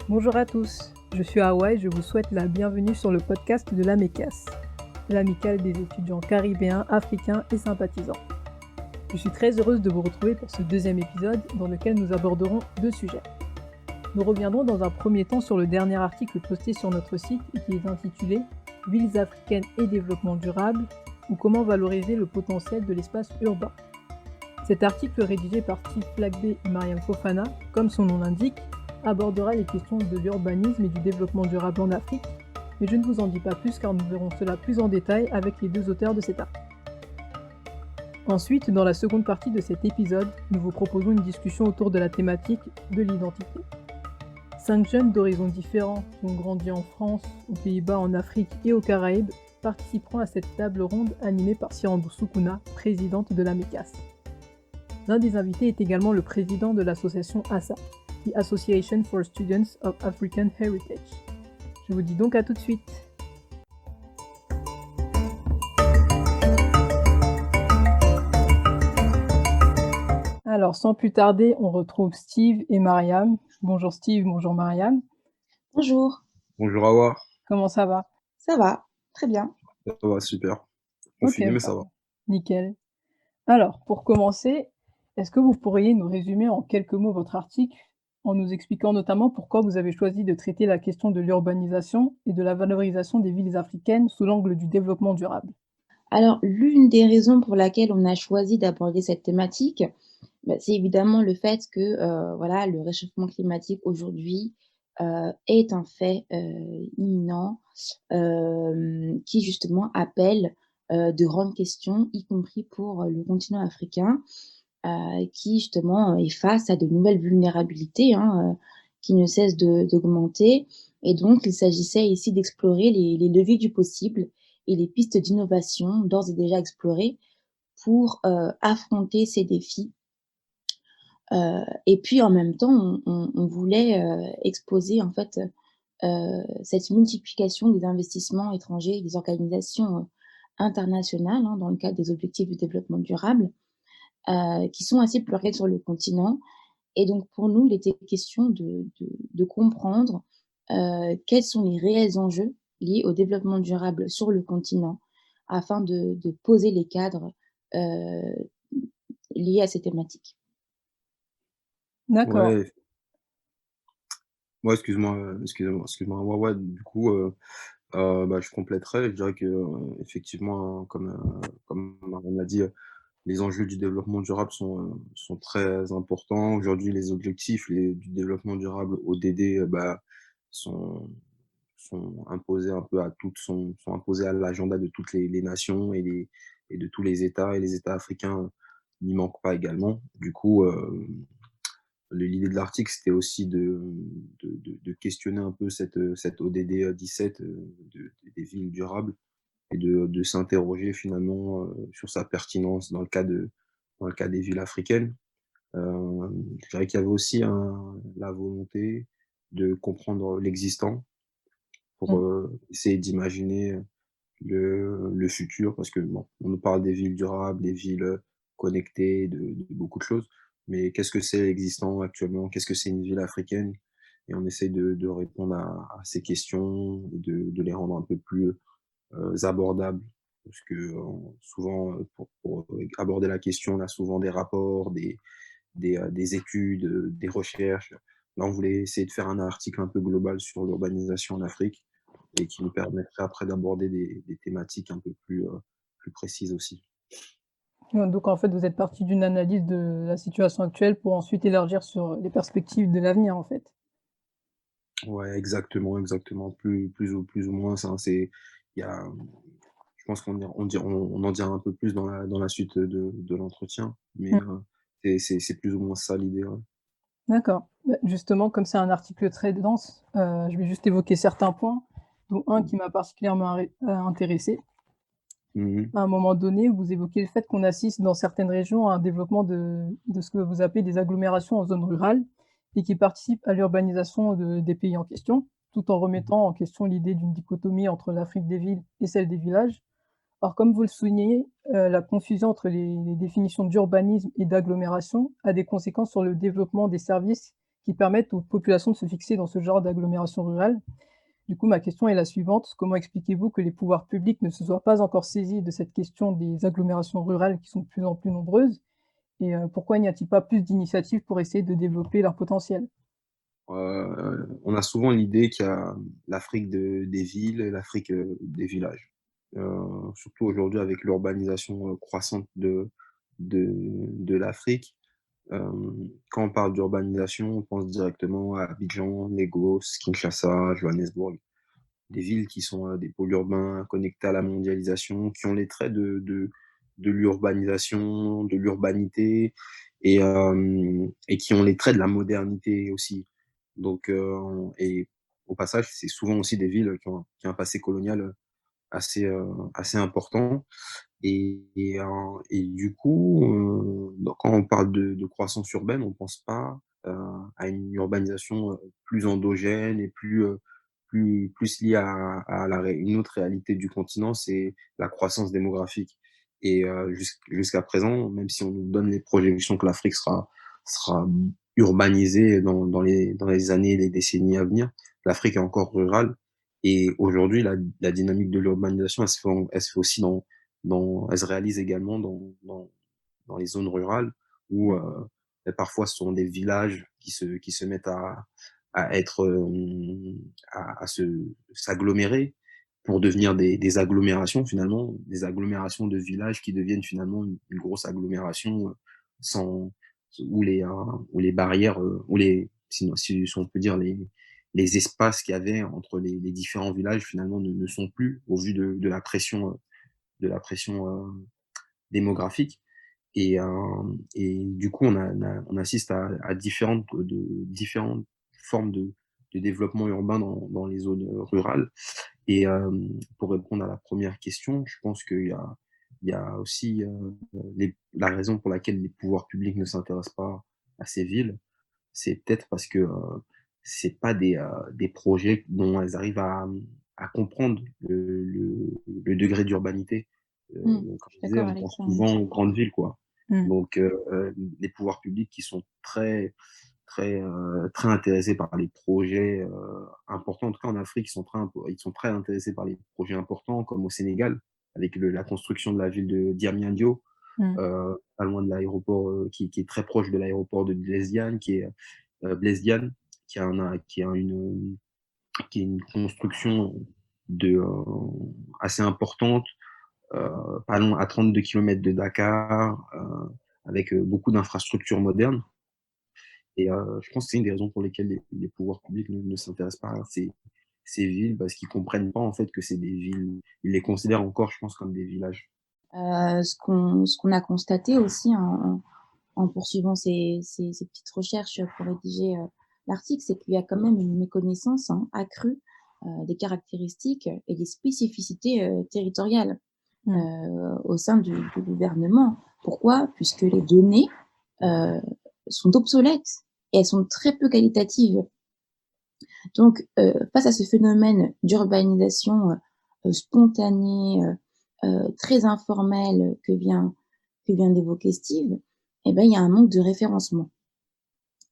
Bonjour à tous, je suis Hawa et je vous souhaite la bienvenue sur le podcast de l'AMECAS, l'amicale des étudiants caribéens, africains et sympathisants. Je suis très heureuse de vous retrouver pour ce deuxième épisode dans lequel nous aborderons deux sujets. Nous reviendrons dans un premier temps sur le dernier article posté sur notre site et qui est intitulé « Villes africaines et développement durable » ou « Comment valoriser le potentiel de l'espace urbain ». Cet article rédigé par Steve Flagbe et Mariam Fofana, comme son nom l'indique, abordera les questions de l'urbanisme et du développement durable en Afrique, mais je ne vous en dis pas plus car nous verrons cela plus en détail avec les deux auteurs de cet article. Ensuite, dans la seconde partie de cet épisode, nous vous proposons une discussion autour de la thématique de l'identité. 5 jeunes d'horizons différents qui ont grandi en France, aux Pays-Bas, en Afrique et aux Caraïbes participeront à cette table ronde animée par Sirandou Soukouna, présidente de l'AMECAS. L'un des invités est également le président de l'association ASA, The Association for Students of African Heritage. Je vous dis donc à tout de suite. Alors, sans plus tarder, on retrouve Steve et Mariam. Bonjour Steve, bonjour Mariam. Bonjour. Bonjour Awa. Comment ça va? Ça va, très bien. Ça va, super. Confiné, mais ça va. Nickel. Alors, pour commencer, est-ce que vous pourriez nous résumer en quelques mots votre article en nous expliquant notamment pourquoi vous avez choisi de traiter la question de l'urbanisation et de la valorisation des villes africaines sous l'angle du développement durable? Alors, l'une des raisons pour laquelle on a choisi d'aborder cette thématique, c'est évidemment le fait que le réchauffement climatique aujourd'hui est un fait imminent qui justement appelle de grandes questions, y compris pour le continent africain, qui justement est face à de nouvelles vulnérabilités qui ne cessent d'augmenter. Et donc, il s'agissait ici d'explorer les leviers du possible et les pistes d'innovation d'ores et déjà explorées pour affronter ces défis. Et puis en même temps, on voulait exposer en fait cette multiplication des investissements étrangers et des organisations internationales dans le cadre des objectifs de développement durable, qui sont assez pluriels sur le continent. Et donc pour nous, il était question de comprendre quels sont les réels enjeux liés au développement durable sur le continent, afin de poser les cadres liés à ces thématiques. D'accord. Ouais, excuse-moi. Ouais, du coup, je compléterai. Je dirais que effectivement, comme on l'a dit, les enjeux du développement durable sont très importants. Aujourd'hui, les objectifs du développement durable ODD sont, sont imposés un peu sont imposés à l'agenda de toutes les nations et de tous les États. Et les États africains n'y manquent pas également. Du coup, l'idée de l'article, c'était aussi de questionner un peu cette ODD 17 des villes durables et de s'interroger finalement sur sa pertinence dans le cas des villes africaines. Je dirais qu'il y avait aussi la volonté de comprendre l'existant pour essayer d'imaginer le futur, parce que bon, on nous parle des villes durables, des villes connectées, de beaucoup de choses, mais qu'est-ce que c'est l'existant actuellement? Qu'est-ce que c'est une ville africaine? Et on essaye de répondre à ces questions, et de les rendre un peu plus abordables, parce que souvent, pour aborder la question, on a souvent des rapports, des études, des recherches. Là, on voulait essayer de faire un article un peu global sur l'urbanisation en Afrique et qui nous permettrait après d'aborder des thématiques un peu plus précises aussi. Donc en fait, vous êtes parti d'une analyse de la situation actuelle pour ensuite élargir sur les perspectives de l'avenir, en fait. Ouais, exactement. Plus ou moins ça, il y a je pense on en dira un peu plus dans la suite de l'entretien, mais c'est plus ou moins ça l'idée, ouais. D'accord. Justement, comme c'est un article très dense, je vais juste évoquer certains points, dont un qui m'a particulièrement intéressée. Mmh. À un moment donné, vous évoquez le fait qu'on assiste dans certaines régions à un développement de ce que vous appelez des agglomérations en zone rurale et qui participent à l'urbanisation des pays en question, tout en remettant en question l'idée d'une dichotomie entre l'Afrique des villes et celle des villages. Alors comme vous le soulignez, la confusion entre les définitions d'urbanisme et d'agglomération a des conséquences sur le développement des services qui permettent aux populations de se fixer dans ce genre d'agglomération rurale. Du coup, ma question est la suivante: comment expliquez-vous que les pouvoirs publics ne se soient pas encore saisis de cette question des agglomérations rurales qui sont de plus en plus nombreuses? Et pourquoi n'y a-t-il pas plus d'initiatives pour essayer de développer leur potentiel? On a souvent l'idée qu'il y a l'Afrique des villes et l'Afrique, des villages. Surtout aujourd'hui avec l'urbanisation, croissante de l'Afrique. Quand on parle d'urbanisation, on pense directement à Abidjan, Lagos, Kinshasa, Johannesburg. Des villes qui sont, des pôles urbains connectés à la mondialisation, qui ont les traits de l'urbanisation, de l'urbanité et qui ont les traits de la modernité aussi. Donc et au passage, c'est souvent aussi des villes qui ont un passé colonial, assez important et du coup, donc quand on parle de croissance urbaine, on pense pas, à une urbanisation, plus endogène et plus liée à une autre réalité du continent, c'est la croissance démographique et jusqu'à présent, même si on nous donne les projections que l'Afrique sera urbanisée dans les années et les décennies à venir, l'Afrique est encore rurale et aujourd'hui la dynamique de l'urbanisation, elle se fait aussi elle se réalise également dans les zones rurales où, Mmh. bah, parfois ce sont des villages qui se mettent à être, s'agglomérer pour devenir des agglomérations finalement, des agglomérations de villages qui deviennent finalement une grosse agglomération, sans où les barrières, où les sinon si on peut dire les espaces qu'il y avait entre les différents villages finalement ne sont plus au vu de la pression démographique et du coup, on assiste à différentes formes de développement urbain dans les zones, rurales et pour répondre à la première question, je pense qu'il y a aussi, la raison pour laquelle les pouvoirs publics ne s'intéressent pas à ces villes, c'est peut-être parce que, c'est pas des projets dont elles arrivent à comprendre le degré d'urbanité. Comme Je suis je disais, d'accord on avec pense ça, oui. souvent aux grandes villes, quoi. Mmh. Donc les pouvoirs publics qui sont très, très, très intéressés par les projets, importants, en tout cas en Afrique, ils sont très intéressés par les projets importants comme au Sénégal, avec la construction de la ville de Diamniadio, Mmh. pas loin de l'aéroport, qui est très proche de l'aéroport de Blaise Diagne, Blaise Diagne, qui est une construction assez importante, pas loin à 32 kilomètres de Dakar, avec, beaucoup d'infrastructures modernes et je pense que c'est une des raisons pour lesquelles les pouvoirs publics ne s'intéressent pas à ces villes, parce qu'ils comprennent pas en fait que c'est des villes. Ils les considèrent encore, je pense, comme des villages. Ce qu'on a constaté aussi en poursuivant ces petites recherches pour rédiger, l'article, c'est qu'il y a quand même une méconnaissance, hein, accrue, des caractéristiques et des spécificités, territoriales, Mmh. au sein du gouvernement. Pourquoi? Puisque les données, heu, sont obsolètes et elles sont très peu qualitatives. Donc, face à ce phénomène d'urbanisation, spontanée, très informelle que vient d'évoquer Steve, et ben, il y a un manque de référencement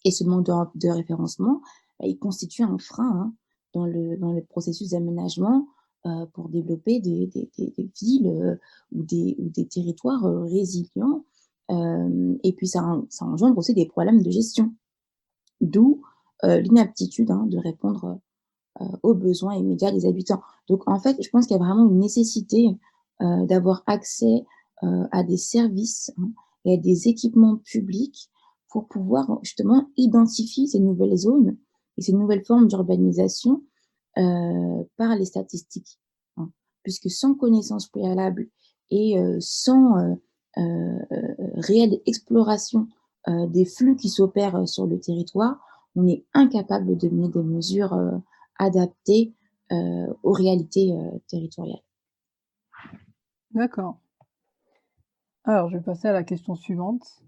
et ce manque de référencement, bah, il constitue un frein, hein, dans le processus d'aménagement, pour développer des villes, ou des territoires, résilients, et puis ça engendre aussi des problèmes de gestion. D'où, l'inaptitude, hein, de répondre, aux besoins immédiats des habitants. Donc en fait, je pense qu'il y a vraiment une nécessité, d'avoir accès, à des services, hein, et à des équipements publics pour pouvoir justement identifier ces nouvelles zones et ces nouvelles formes d'urbanisation, par les statistiques, hein. Puisque sans connaissance préalable et sans, réelle exploration, des flux qui s'opèrent, sur le territoire, on est incapable de mener des mesures, adaptées, aux réalités, territoriales. D'accord. Alors, je vais passer à la question suivante.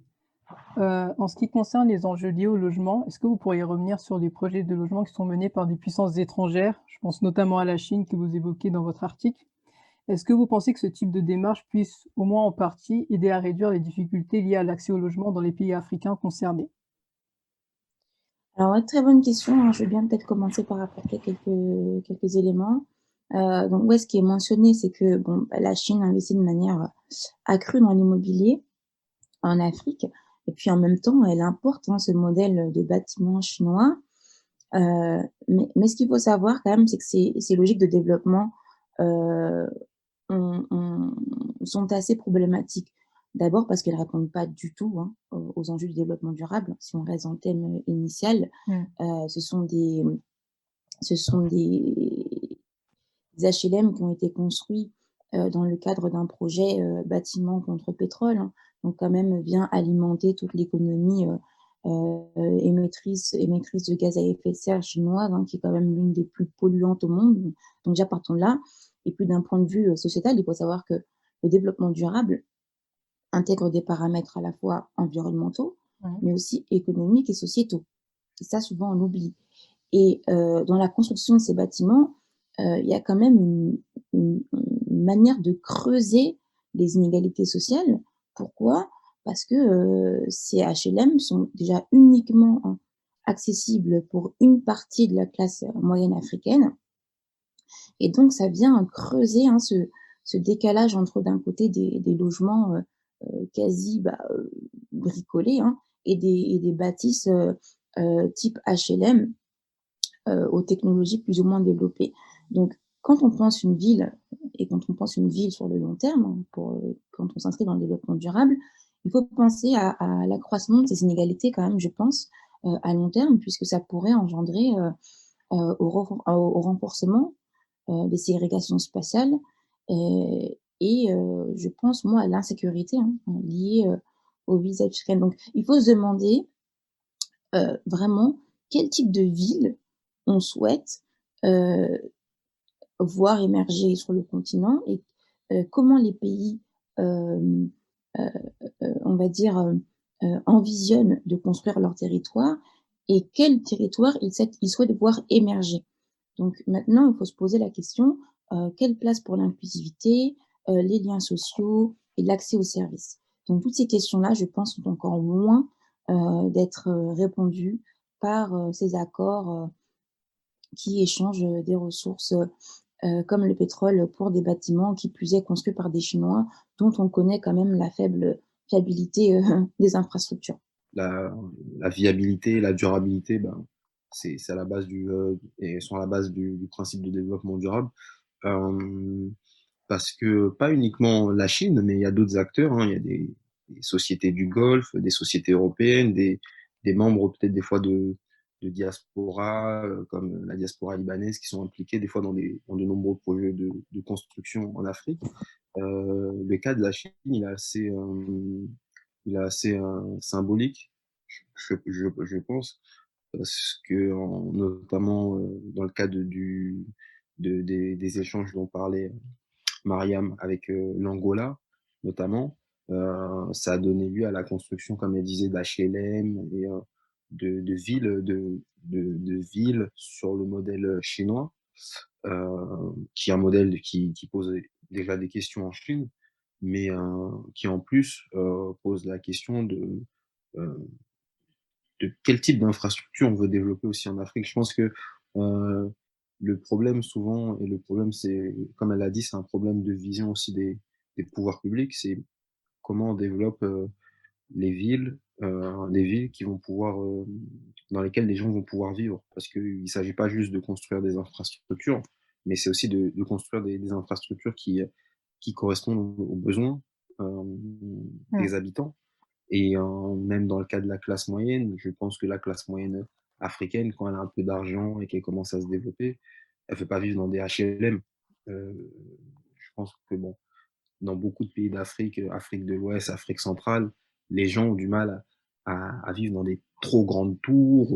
En ce qui concerne les enjeux liés au logement, est-ce que vous pourriez revenir sur les projets de logement qui sont menés par des puissances étrangères? Je pense notamment à la Chine que vous évoquez dans votre article. Est-ce que vous pensez que ce type de démarche puisse, au moins en partie, aider à réduire les difficultés liées à l'accès au logement dans les pays africains concernés? Alors ouais, très bonne question, hein. Je veux bien peut-être commencer par apporter quelques éléments. Donc ouais, ce qui est mentionné, c'est que bon, bah, la Chine investit de manière, accrue dans l'immobilier en Afrique et puis en même temps, elle importe, hein, ce modèle de bâtiment chinois. Mais ce qu'il faut savoir quand même, c'est que ces logiques de développement, heu, ont sont assez problématiques. D'abord parce qu'elles répondent pas du tout, hein, aux enjeux du développement durable. Si on reste dans le thème, initial, Mmh. ce sont des HLM qui ont été construits, dans le cadre d'un projet, bâtiment contre pétrole, hein. Donc quand même vient alimenter toute l'économie, émettrice de gaz à effet de serre chinoise, hein, qui est quand même l'une des plus polluantes au monde. Donc déjà partons de là et puis d'un point de vue, sociétal, il faut savoir que le développement durable intègre des paramètres à la fois environnementaux, Ouais. mais aussi économiques et sociétaux. Et ça souvent on l'oublie. Et dans la construction de ces bâtiments, il y a quand même une manière de creuser les inégalités sociales. Pourquoi? Parce que, ces HLM sont déjà uniquement, hein, accessibles pour une partie de la classe, moyenne africaine et donc ça vient creuser, hein, ce décalage entre d'un côté des logements, quasi, bah, bricolés, hein, et des bâtisses, type HLM aux technologies plus ou moins développées. Donc, quand on pense une ville et quand on pense une ville sur le long terme, hein, quand on s'inscrit dans le développement durable, il faut penser à l'accroissement de ces inégalités quand même, je pense, à long terme, puisque ça pourrait engendrer au renforcement des ségrégations spatiales et je pense, moi, à l'insécurité, hein, liée au visage africain. Donc, il faut se demander vraiment quel type de ville on souhaite, heu, voir émerger sur le continent et comment les pays, hem, heu on va dire, envisionnent de construire leur territoire et quel territoire ils souhaitent voir émerger. Donc maintenant, il faut se poser la question, quelle place pour l'inclusivité, les liens sociaux et l'accès aux services? Donc toutes ces questions-là, je pense, sont encore loin, d'être, répondues par, ces accords, qui échangent, des ressources, comme le pétrole pour des bâtiments, qui plus est construits par des Chinois, dont on connaît quand même la faible fiabilité, des infrastructures. La la viabilité, la durabilité, ben, c'est à la base et sont à la base du principe de développement durable. Hem, Parce que pas uniquement la Chine, mais il y a d'autres acteurs, hein. Il y a des sociétés du Golfe, des sociétés européennes, des membres peut-être des fois de diaspora, comme la diaspora libanaise qui sont impliqués des fois dans de nombreux projets de construction en Afrique. Le cas de la Chine, il est assez symbolique, je pense, parce qu'en notamment, dans le cadre des échanges dont parlait Mariam avec, l'Angola notamment, ça a donné lieu à la construction, comme elle disait, d'HLM et de villes sur le modèle, chinois, qui est un modèle qui pose déjà des questions en Chine, mais qui en plus, pose la question heu, de quel type d'infrastructure on veut développer aussi en Afrique. Je pense que, heu, le problème souvent et le problème c'est, comme elle a dit, c'est un problème de vision aussi des pouvoirs publics. C'est comment on développe, les villes qui vont pouvoir, dans lesquelles les gens vont pouvoir vivre. Parce qu'il ne s'agit pas juste de construire des infrastructures, mais c'est aussi de construire des infrastructures qui correspondent aux besoins, hem, Mmh. des habitants. Et même dans le cas de la classe moyenne, je pense que la classe moyenne africaine, quand elle a un peu d'argent et qu'elle commence à se développer, elle ne veut pas vivre dans des HLM. Heu, je pense que bon, dans beaucoup de pays d'Afrique, Afrique de l'Ouest, Afrique centrale, les gens ont du mal à vivre dans des trop grandes tours.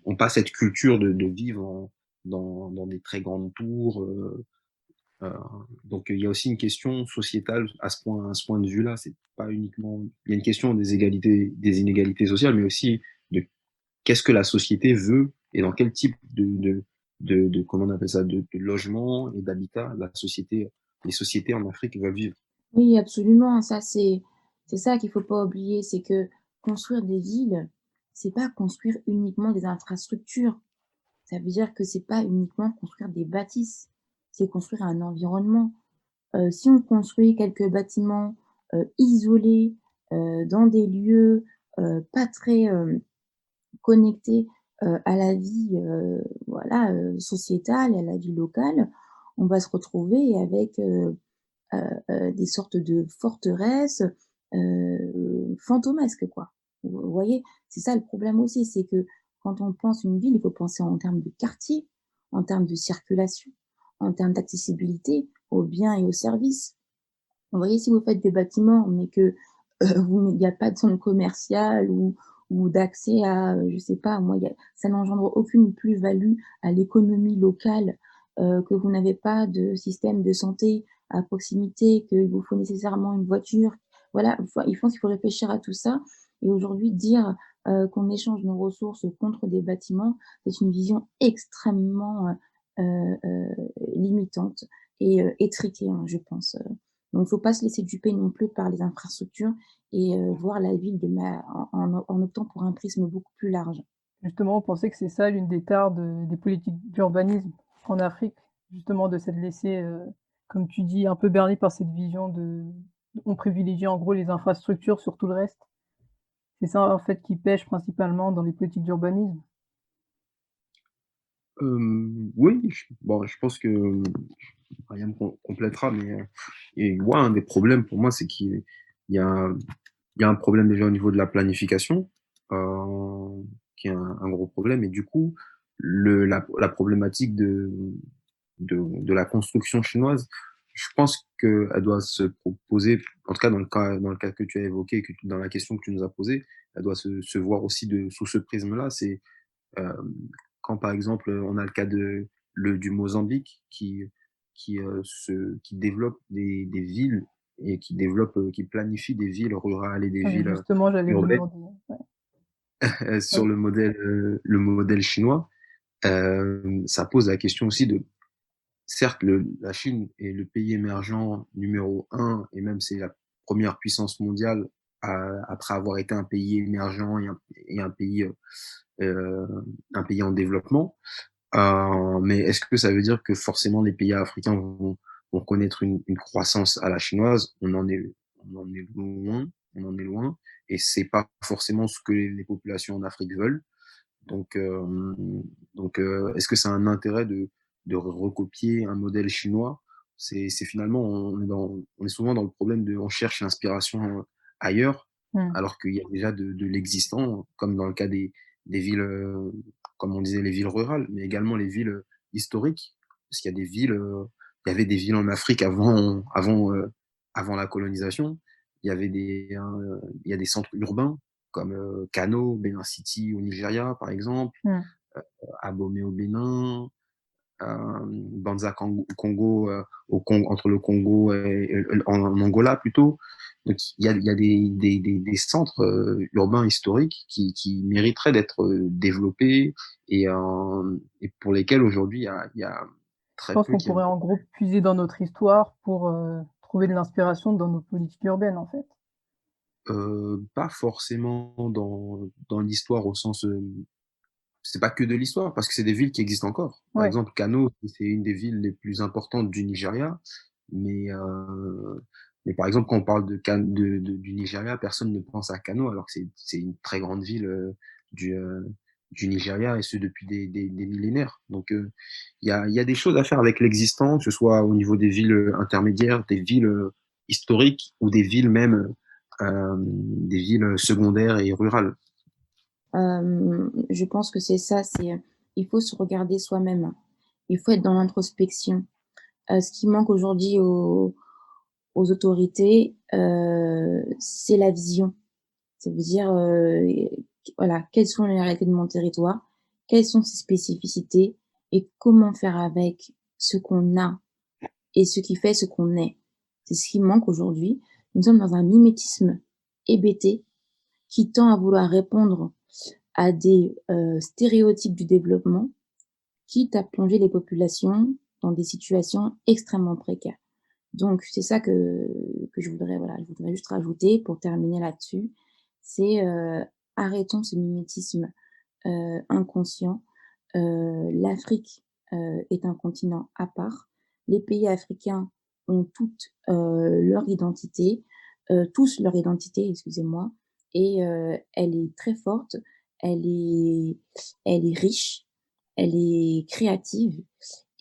On pas cette culture de vivre dans des très grandes tours, Heu, donc il y a aussi une question sociétale à ce point de vue-là. C'est pas uniquement il y a une question des inégalités sociales, mais aussi de qu'est-ce que la société veut et dans quel type comment on appelle ça? De logement et d'habitat la société les sociétés en Afrique veulent vivre. Oui, absolument, ça c'est ça qu'il faut pas oublier, c'est que construire des villes, c'est pas construire uniquement des infrastructures. Ça veut dire que c'est pas uniquement construire des bâtisses, c'est construire un environnement. Si on construit quelques bâtiments, isolés, dans des lieux, pas très, connectés, à la vie, voilà, sociétale et à la vie locale, on va se retrouver avec, des sortes de forteresses, fantomasques, quoi. Vous voyez? C'est ça le problème aussi, c'est que quand on pense une ville, il faut penser en termes de quartier, en termes de circulation, en termes d'accessibilité aux biens et aux services. Vous voyez, si vous faites des bâtiments, mais que, vous il y a pas de centre commercial ou d'accès à, je sais pas moi, il y a ça n'engendre aucune plus-value à l'économie locale, que vous n'avez pas de système de santé à proximité, qu'il vous faut nécessairement une voiture. Voilà, il pense qu'il faut réfléchir à tout ça et aujourd'hui dire, qu'on échange nos ressources contre des bâtiments, c'est une vision extrêmement, limitante et étriquée, hein, je pense. Donc, il ne faut pas se laisser duper non plus par les infrastructures et voir la ville en optant pour un prisme beaucoup plus large. Justement, vous pensez que c'est ça l'une des tares des politiques d'urbanisme en Afrique, justement de s'être laissé, comme tu dis, un peu berner par cette vision on privilégie en gros les infrastructures sur tout le reste? C'est ça en fait qui pêche principalement dans les politiques d'urbanisme? Oui, je pense que, Mariam complétera, mais et ouais, un des problèmes pour moi, c'est qu'il y a il y a un problème déjà au niveau de la planification, qui est un gros problème et du coup, la problématique de la construction chinoise, je pense qu'elle doit se proposer, en tout cas dans le cas que tu as évoqué, dans la question que tu nous as posée, elle doit se voir aussi sous ce prisme-là. C'est quand par exemple, on a le cas du Mozambique qui développe des villes et qui planifie des villes rurales et des Ah mais villes, justement, j'allais vous urbaines, demander, ouais. sur Oui, le modèle chinois. Ça pose la question aussi de certes, la Chine est le pays émergent numéro un et même c'est la première puissance mondiale après avoir été un pays émergent et euh, un pays en développement. Mais est-ce que ça veut dire que forcément les pays africains vont connaître une croissance à la chinoise? On en est loin, on en est loin, et c'est pas forcément ce que les populations en Afrique veulent. Donc, est-ce que c'est un intérêt de recopier un modèle chinois? C'est finalement, on est souvent dans le problème on cherche l'inspiration ailleurs, mmh. alors qu'il y a déjà de l'existant, comme dans le cas des villes, comme on disait, les villes rurales, mais également les villes historiques. Parce qu'il y a des villes, il y avait des villes en Afrique avant la colonisation. Il y a des centres urbains comme Kano, Benin City au Nigeria, par exemple, Mmh. Abomey au Bénin, Banza Congo, entre le Congo en Angola plutôt. Donc il y a des centres urbains historiques qui mériteraient d'être développés et pour lesquels aujourd'hui il y a Je très pense peu qu'on qui pourrait en importent. gros puiser dans notre histoire pour, trouver de l'inspiration dans nos politiques urbaines, en fait. Pas forcément dans l'histoire au sens, c'est pas que de l'histoire, parce que c'est des villes qui existent encore. Par Ouais, exemple, Kano, c'est une des villes les plus importantes du Nigeria, mais, par exemple, quand on parle du Nigeria, personne ne pense à Kano, alors que c'est une très grande ville du, euh, du Nigeria, et ce depuis des millénaires. Donc, il y a des choses à faire avec l'existant, que ce soit au niveau des villes intermédiaires, des villes historiques, ou des villes même, des villes secondaires et rurales. Je pense que c'est ça, il faut se regarder soi-même. Il faut être dans l'introspection. Ce qui manque aujourd'hui aux autorités, c'est la vision. Ça veut dire, voilà, quelles sont les réalités de mon territoire? Quelles sont ses spécificités? Et comment faire avec ce qu'on a et ce qui fait ce qu'on est? C'est ce qui manque aujourd'hui. Nous sommes dans un mimétisme hébété qui tend à vouloir répondre à des, stéréotypes du développement, quitte à plonger les populations dans des situations extrêmement précaires. Donc c'est ça que je voudrais, voilà, je voudrais juste rajouter pour terminer là-dessus. C'est, arrêtons ce mimétisme, inconscient. L'Afrique, est un continent à part. Les pays africains ont toutes, leur identité, tous leur identité, excusez-moi, et elle est très forte, elle est elle est riche, elle est créative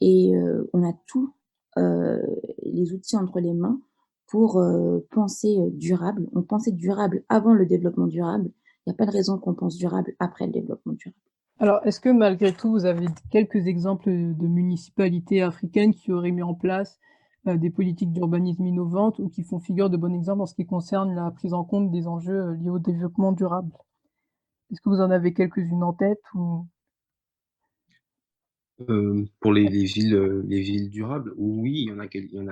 et on a tous, les outils entre les mains pour, penser, durable. On pensait durable avant le développement durable. Il y a pas de raison qu'on pense durable après le développement durable. Alors, est-ce que malgré tout, vous avez quelques exemples, de municipalités africaines qui auraient mis en place, des politiques d'urbanisme innovantes ou qui font figure de bon exemple en ce qui concerne la prise en compte des enjeux, liés au développement durable? Est-ce que vous en avez quelques-unes en tête ou Pour les villes durables, oui, il y en a quelques-unes,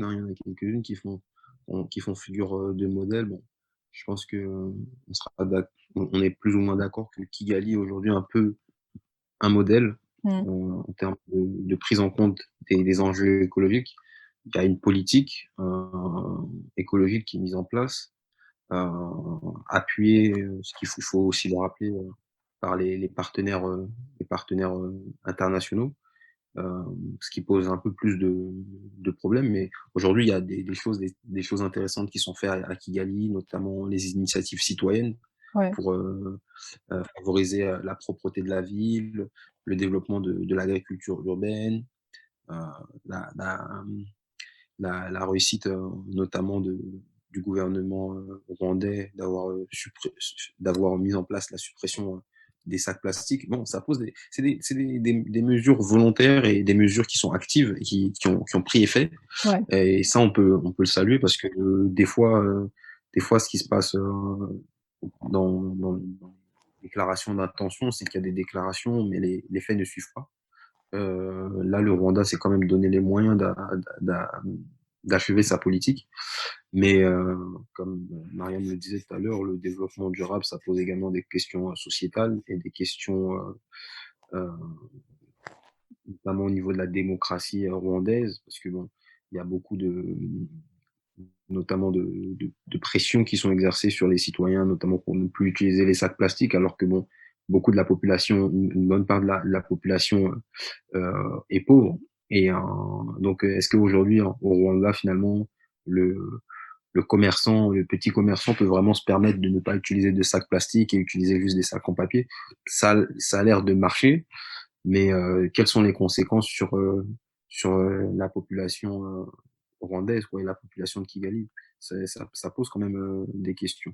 hein, il y en a quelques-unes qui font figure, de modèle. Bon, je pense que, on sera on est plus ou moins d'accord que Kigali est aujourd'hui un peu un modèle, mmh, en termes de prise en compte des enjeux écologiques. Il y a une politique, écologique qui est mise en place, heu, appuyée, ce qu'il faut aussi le rappeler, par les partenaires, internationaux, ce qui pose un peu plus de problèmes. Mais aujourd'hui, il y a des choses intéressantes qui sont faites à Kigali, notamment les initiatives citoyennes ouais. pour, favoriser, la propreté de la ville, le développement de l'agriculture urbaine, heu, la la, mmh, la réussite, notamment du gouvernement, rwandais d'avoir mis en place la suppression, des sacs plastiques. Bon, ça pose des mesures volontaires et des mesures qui sont actives et qui ont pris effet, Ouais, et ça, on peut le saluer parce que, des fois, ce qui se passe, dans les déclarations d'intention, c'est qu'il y a des déclarations, mais les faits ne suivent pas. Là, le Rwanda s'est quand même donné les moyens d'achever sa politique. Mais comme Mariam le disait tout à l'heure, le développement durable, ça pose également des questions, sociétales et des questions, heu, notamment au niveau de la démocratie, rwandaise. Parce que bon, il y a beaucoup notamment de pressions qui sont exercées sur les citoyens, notamment pour ne plus utiliser les sacs plastiques, alors que bon, beaucoup de la population, une bonne part de la population, est pauvre. Et donc, est-ce qu'aujourd'hui, au Rwanda, finalement, le le petit commerçant peut vraiment se permettre de ne pas utiliser de sacs plastiques et utiliser juste des sacs en papier? Ça a l'air de marcher, mais quelles sont les conséquences sur, la population, rwandaise, quoi, et la population de Kigali? Ça pose quand même, des questions.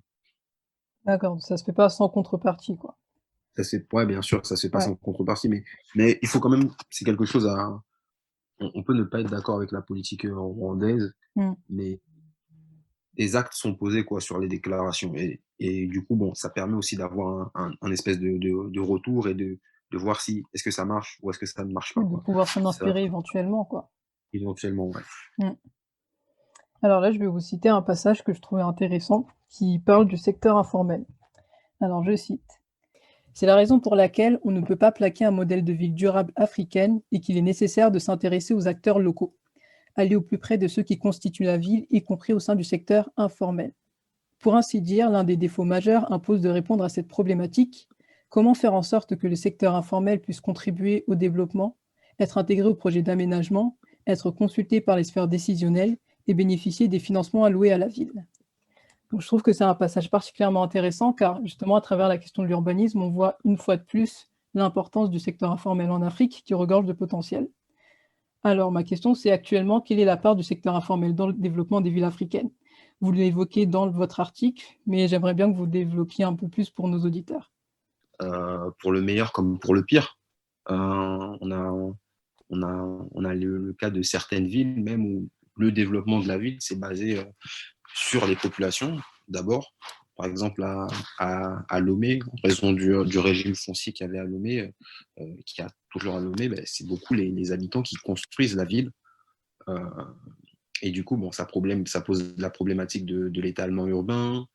d'accord, ça se fait pas sans contrepartie, quoi. Ça c'est Ouais, bien sûr, ça se fait pas Ouais. sans contrepartie, mais il faut quand même, c'est quelque chose à on peut ne pas être d'accord avec la politique, rwandaise, Mmh. mais des actes sont posés, quoi, sur les déclarations, et du coup, bon, ça permet aussi d'avoir un espèce de retour et de voir si est-ce que ça marche ou est-ce que ça ne marche pas, Oui, de quoi. pouvoir s'en Ça inspirer éventuellement, quoi. Éventuellement, ouais. Mmh. Alors là, je vais vous citer un passage que je trouvais intéressant, qui parle du secteur informel. Alors je cite: «C'est la raison pour laquelle on ne peut pas plaquer un modèle de ville durable africaine et qu'il est nécessaire de s'intéresser aux acteurs locaux, aller au plus près de ceux qui constituent la ville, y compris au sein du secteur informel. Pour ainsi dire, l'un des défauts majeurs impose de répondre à cette problématique. Comment faire en sorte que le secteur informel puisse contribuer au développement, être intégré au projet d'aménagement, être consulté par les sphères décisionnelles et bénéficier des financements alloués à la ville?» Donc je trouve que c'est un passage particulièrement intéressant car justement à travers la question de l'urbanisme, on voit une fois de plus l'importance du secteur informel en Afrique qui regorge de potentiel. Alors ma question c'est actuellement, quelle est la part du secteur informel dans le développement des villes africaines? Vous l'évoquez dans votre article, mais j'aimerais bien que vous développiez un peu plus pour nos auditeurs. Pour le meilleur comme pour le pire. On a on a le cas de certaines villes même où le développement de la ville s'est basé, sur les populations, d'abord. Par exemple, à Lomé, en raison du régime foncier qu'il y avait à Lomé, qu'il y a toujours à Lomé, beh, c'est beaucoup les habitants qui construisent la ville. Heu et du coup, bon, ça pose la problématique de l'étalement urbain,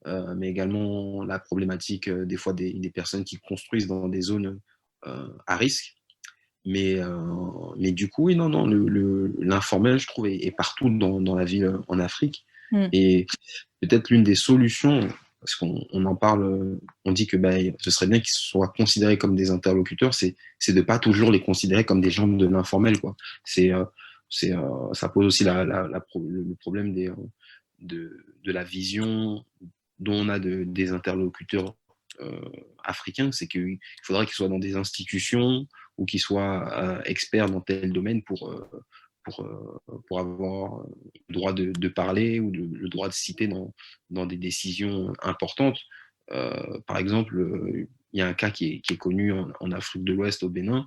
mais également la problématique, des fois des personnes qui construisent dans des zones, à risque. Mais du coup, oui, non, non, l'informel, je trouve, est partout dans la vie en Afrique. Mm. Et peut-être l'une des solutions, parce qu'on en parle, on dit que ce serait bien qu'ils soient considérés comme des interlocuteurs, c'est de ne pas toujours les considérer comme des gens de l'informel, quoi. Ça pose aussi le problème de la vision dont on a des interlocuteurs africains, c'est qu'il faudrait qu'ils soient dans des institutions ou qu'ils soient experts dans tel domaine pour avoir le droit de parler ou le droit de citer dans des décisions importantes. Par exemple, il y a un cas qui est connu en Afrique de l'Ouest, au Bénin.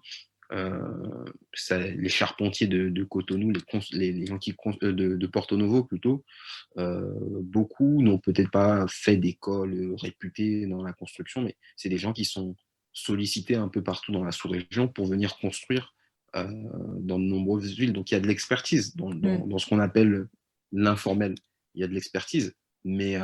Les charpentiers de Cotonou, les gens de Porto Novo plutôt, beaucoup n'ont peut-être pas fait d'école réputée dans la construction, mais c'est des gens qui sont sollicités un peu partout dans la sous-région pour venir construire dans de nombreuses villes. Donc il y a de l'expertise dans ce qu'on appelle l'informel. Il y a de l'expertise, mais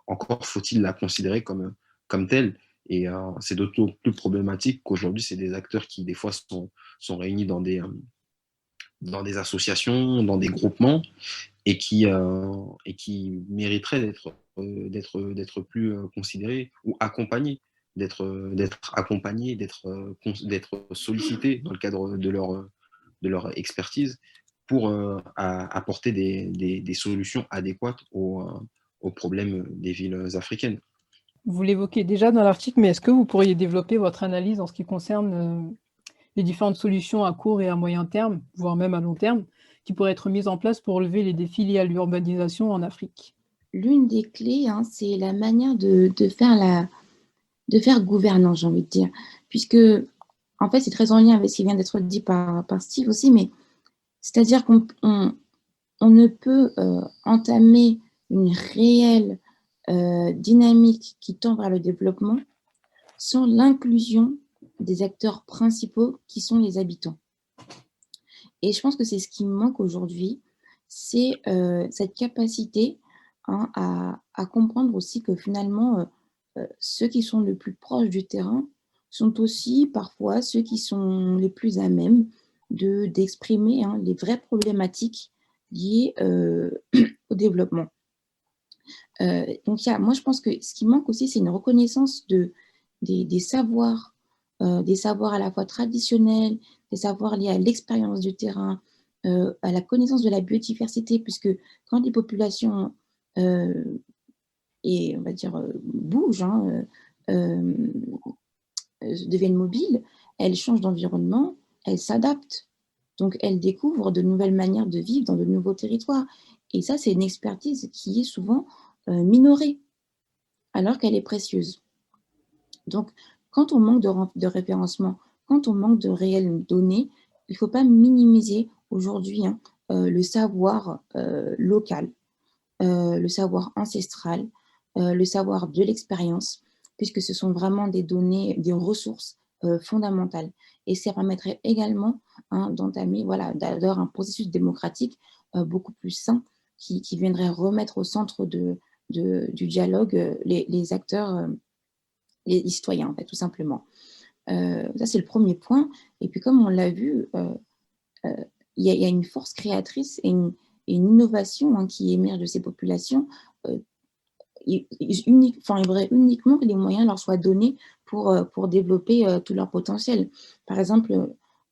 encore faut-il la considérer comme telle. Et c'est d'autant plus problématique qu'aujourd'hui, c'est des acteurs qui, des fois, sont réunis dans des associations, dans des groupements, et qui mériteraient d'être plus considérés ou accompagnés, d'être accompagnés, d'être sollicités dans le cadre de leur expertise pour apporter des solutions adéquates aux problèmes des villes africaines. Vous l'évoquez déjà dans l'article, mais est-ce que vous pourriez développer votre analyse en ce qui concerne les différentes solutions à court et à moyen terme, voire même à long terme, qui pourraient être mises en place pour relever les défis liés à l'urbanisation en Afrique? L'une des clés, c'est la manière de faire gouvernance, j'ai envie de dire. Puisque, en fait, c'est très en lien avec ce qui vient d'être dit par Steve aussi, mais c'est-à-dire qu'on ne peut entamer une réelle dynamique qui tend vers le développement sans l'inclusion des acteurs principaux qui sont les habitants. Et je pense que c'est ce qui manque aujourd'hui, c'est cette capacité à comprendre aussi que finalement, ceux qui sont le plus proches du terrain sont aussi parfois ceux qui sont les plus à même d'exprimer les vraies problématiques liées au développement. Donc, moi, je pense que ce qui manque aussi, c'est une reconnaissance des savoirs à la fois traditionnels, des savoirs liés à l'expérience du terrain, à la connaissance de la biodiversité, puisque quand les populations et on va dire bougent, deviennent mobiles, elles changent d'environnement, elles s'adaptent. Donc, elles découvrent de nouvelles manières de vivre dans de nouveaux territoires. Et ça, c'est une expertise qui est souvent minorée, alors qu'elle est précieuse. Donc, quand on manque de référencement, quand on manque de réelles données, il ne faut pas minimiser aujourd'hui le savoir local, le savoir ancestral, le savoir de l'expérience, puisque ce sont vraiment des données, des ressources fondamentales. Et ça permettrait également d'entamer, d'avoir un processus démocratique beaucoup plus sain qui viendrait remettre au centre du dialogue les acteurs, les citoyens, en fait, tout simplement. Ça, c'est le premier point. Et puis, comme on l'a vu, il y a une force créatrice et une innovation qui émerge de ces populations. Il faudrait uniquement que les moyens leur soient donnés pour développer tout leur potentiel. Par exemple,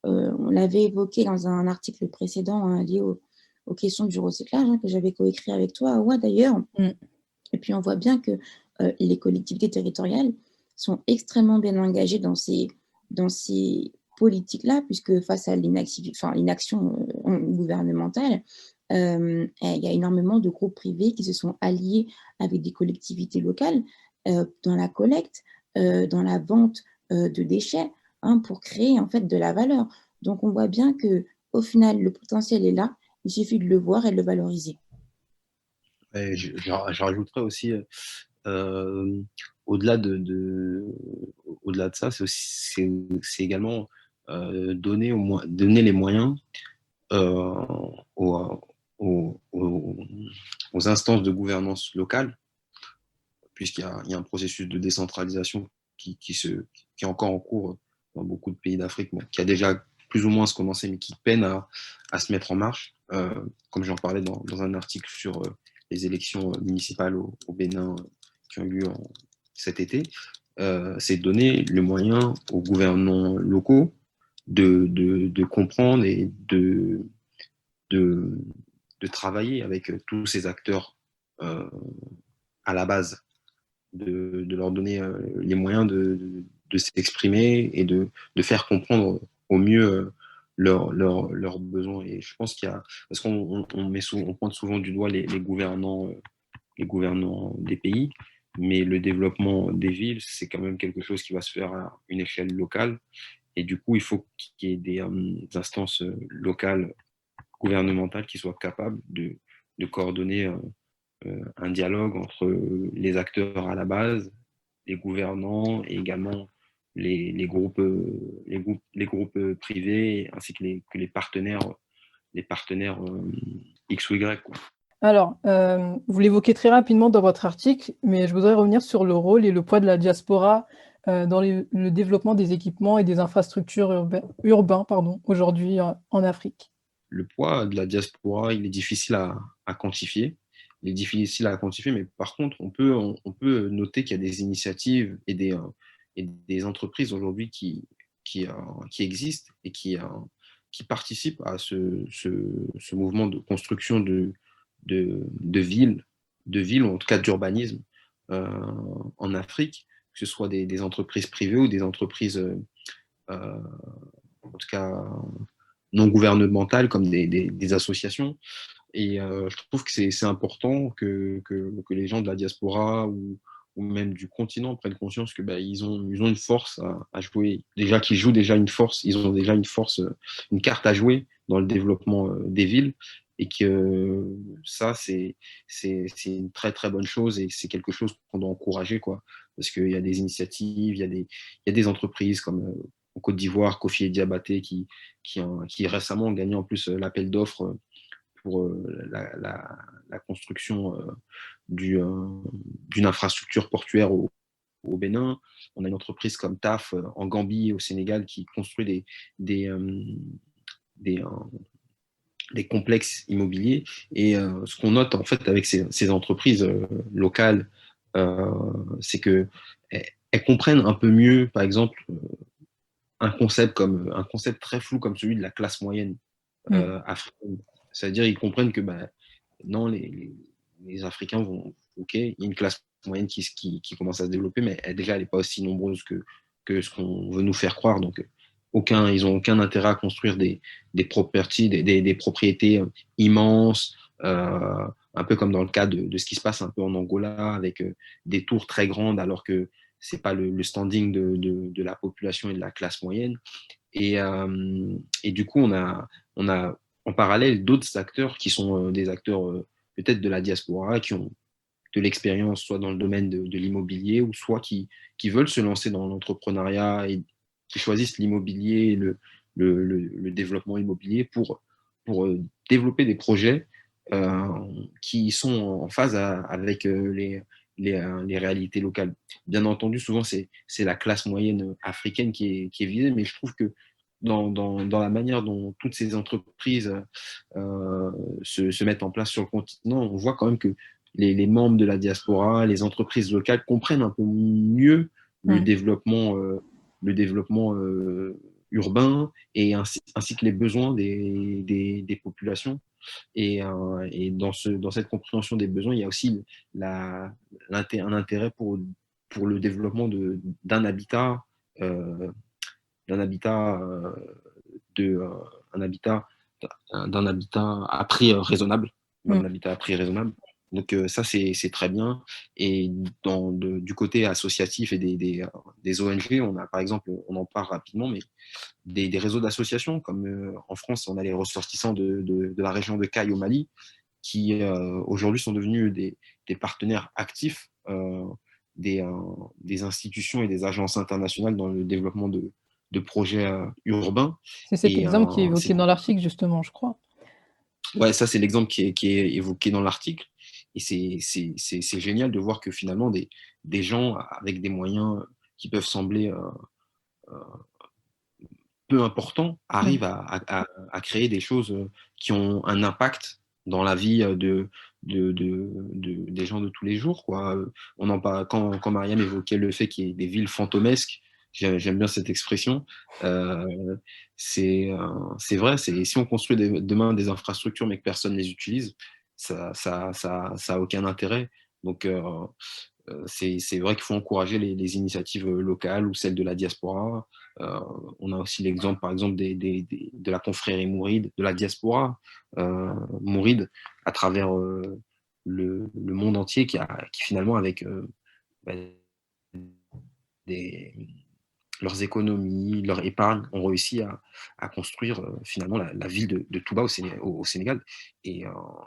on l'avait évoqué dans un article précédent lié aux questions du recyclage que j'avais coécrit avec toi, ouais, d'ailleurs. Et puis, on voit bien que les collectivités territoriales sont extrêmement bien engagées dans ces politiques-là, puisque face à l'inaction gouvernementale, il y a énormément de groupes privés qui se sont alliés avec des collectivités locales dans la collecte, dans la vente de déchets, pour créer en fait de la valeur. Donc, on voit bien qu'au final, le potentiel est là, il suffit de le voir et de le valoriser. Et je rajouterais aussi, au-delà au-delà de ça, c'est également donner les moyens aux, aux- aux- aux instances de gouvernance locale, puisqu'il y a un processus de décentralisation qui est encore en cours dans beaucoup de pays d'Afrique, mais qui a déjà plus ou moins commencé, mais qui peine à se mettre en marche. Comme j'en parlais dans un article sur les élections municipales au Bénin qui ont eu lieu cet été, c'est de donner le moyen aux gouvernants locaux de comprendre et de, de travailler avec tous ces acteurs à la base, de leur donner les moyens de s'exprimer et de faire comprendre au mieux leurs besoins. Et je pense qu'il y a, parce on pointe souvent du doigt les gouvernants des pays, mais le développement des villes, c'est quand même quelque chose qui va se faire à une échelle locale. Et du coup, il faut qu'il y ait des instances locales, gouvernementales, qui soient capables de coordonner un dialogue entre les acteurs à la base, les gouvernants et également les groupes privés ainsi que les partenaires X ou Y, quoi. Alors, vous l'évoquez très rapidement dans votre article, mais je voudrais revenir sur le rôle et le poids de la diaspora dans le développement des équipements et des infrastructures urbains, aujourd'hui en Afrique. Le poids de la diaspora, il est difficile à quantifier. Il est difficile à quantifier, mais par contre, on peut noter qu'il y a des initiatives et des entreprises aujourd'hui qui existent et qui participent à ce mouvement de construction de villes, ou en tout cas d'urbanisme en Afrique, que ce soit des entreprises privées ou des entreprises, en tout cas, non gouvernementales comme des associations. Et je trouve que c'est important que les gens de la diaspora ou même du continent prennent conscience que ils ont une force à jouer. Déjà qu'ils jouent déjà une force, ils ont déjà une force, une carte à jouer dans le développement des villes. Et que ça, c'est une très très bonne chose et c'est quelque chose qu'on doit encourager, quoi. Parce qu'il y a des initiatives, il y a des entreprises comme en Côte d'Ivoire, Kofi et Diabaté, qui récemment ont gagné en plus l'appel d'offres pour la construction d'une infrastructure portuaire au Bénin. On a une entreprise comme TAF en Gambie et au Sénégal qui construit des, des complexes immobiliers. Et ce qu'on note en fait avec ces entreprises locales, c'est que elles comprennent un peu mieux, par exemple, un concept très flou comme celui de la classe moyenne africaine. C'est-à-dire ils comprennent que non, les Africains vont, ok, il y a une classe moyenne qui commence à se développer, mais déjà elle n'est pas aussi nombreuse que ce qu'on veut nous faire croire. Donc ils n'ont aucun intérêt à construire des properties, des propriétés immenses, un peu comme dans le cas de ce qui se passe un peu en Angola, avec des tours très grandes, alors que c'est pas le standing de la population et de la classe moyenne. Et du coup, on a en parallèle d'autres acteurs qui sont des acteurs peut-être de la diaspora, qui ont de l'expérience soit dans le domaine de l'immobilier ou soit qui veulent se lancer dans l'entrepreneuriat et qui choisissent l'immobilier et le développement immobilier pour développer des projets qui sont en phase avec les réalités locales. Bien entendu, souvent, c'est la classe moyenne africaine qui est visée, mais je trouve que dans la manière dont toutes ces entreprises se mettent en place sur le continent, on voit quand même que les membres de la diaspora, les entreprises locales comprennent un peu mieux le développement urbain et ainsi que les besoins des populations. Et dans cette compréhension des besoins, il y a aussi un intérêt pour le développement euh, d'un habitat, un habitat, d'un habitat à prix raisonnable, d'un habitat à prix raisonnable. Donc ça, c'est très bien. Et du côté associatif et des ONG, on a par exemple, on en parle rapidement, mais des réseaux d'associations, comme en France, on a les ressortissants de la région de Caille au Mali, qui aujourd'hui sont devenus des partenaires actifs des institutions et des agences internationales dans le développement de projets urbains. C'est cet exemple qui est évoqué c'est dans l'article, justement, je crois. Ouais, ça, c'est l'exemple qui est évoqué dans l'article. Et c'est génial de voir que finalement, des gens avec des moyens qui peuvent sembler peu importants, Mmh. arrivent à créer des choses qui ont un impact dans la vie des gens de tous les jours, quoi. Quand Mariam évoquait le fait qu'il y ait des villes fantomesques, j'aime bien cette expression. Euh, c'est vrai, si on construit demain des infrastructures mais que personne ne les utilise, ça a aucun intérêt. Donc, c'est vrai qu'il faut encourager les initiatives locales ou celles de la diaspora. Euh, on a aussi l'exemple, par exemple, de la confrérie mouride, de la diaspora mouride à travers le monde entier qui finalement, avec bah, des, leurs économies, leur épargne, ont réussi à construire finalement la ville de Touba au Sénégal. Et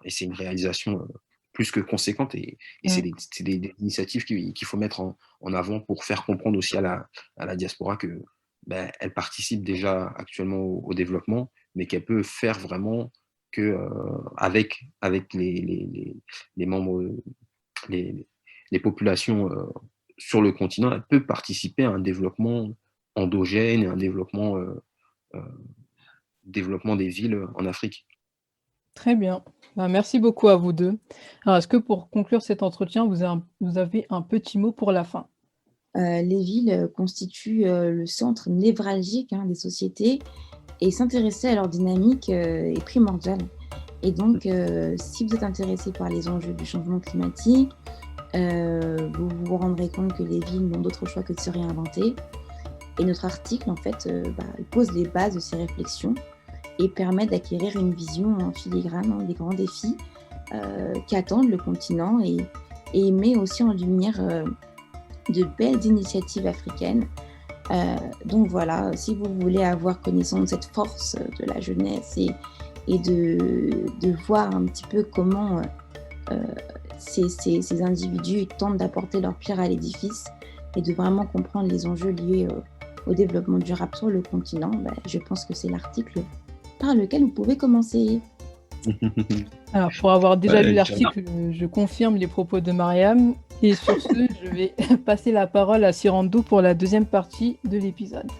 c'est une réalisation plus que conséquente. Et Mmh. des initiatives qu'il faut mettre en avant pour faire comprendre aussi à la diaspora que ben, elle participe déjà actuellement au développement, mais qu'elle peut faire vraiment que avec les membres, les, les populations sur le continent, elle peut participer à un développement endogène et un euh, développement des villes en Afrique. Très bien. Bah, merci beaucoup à vous 2. Alors est-ce que pour conclure cet entretien, vous avez un petit mot pour la fin? Les villes, constituent, le centre névralgique, hein, des sociétés et s'intéresser à leur dynamique, est primordial et donc si vous êtes intéressé par les enjeux du changement climatique, vous vous rendrez compte que les villes n'ont d'autre choix que de se réinventer et notre article, en fait, il pose les bases de ces réflexions et permet d'acquérir une vision en filigrane, hein, des grands défis, qu'attendent le continent et il met aussi en lumière, de belles initiatives africaines. Donc voilà, si vous voulez avoir connaissance de cette force de la jeunesse et de voir un petit peu comment ces individus tentent d'apporter leur pierre à l'édifice et de vraiment comprendre les enjeux liés au développement durable sur le continent, je pense que c'est l'article par lequel vous pouvez commencer. Alors pour avoir déjà lu Ouais, l'article, je confirme les propos de Mariam et sur ce, je vais passer la parole à Sirando pour la deuxième partie de l'épisode.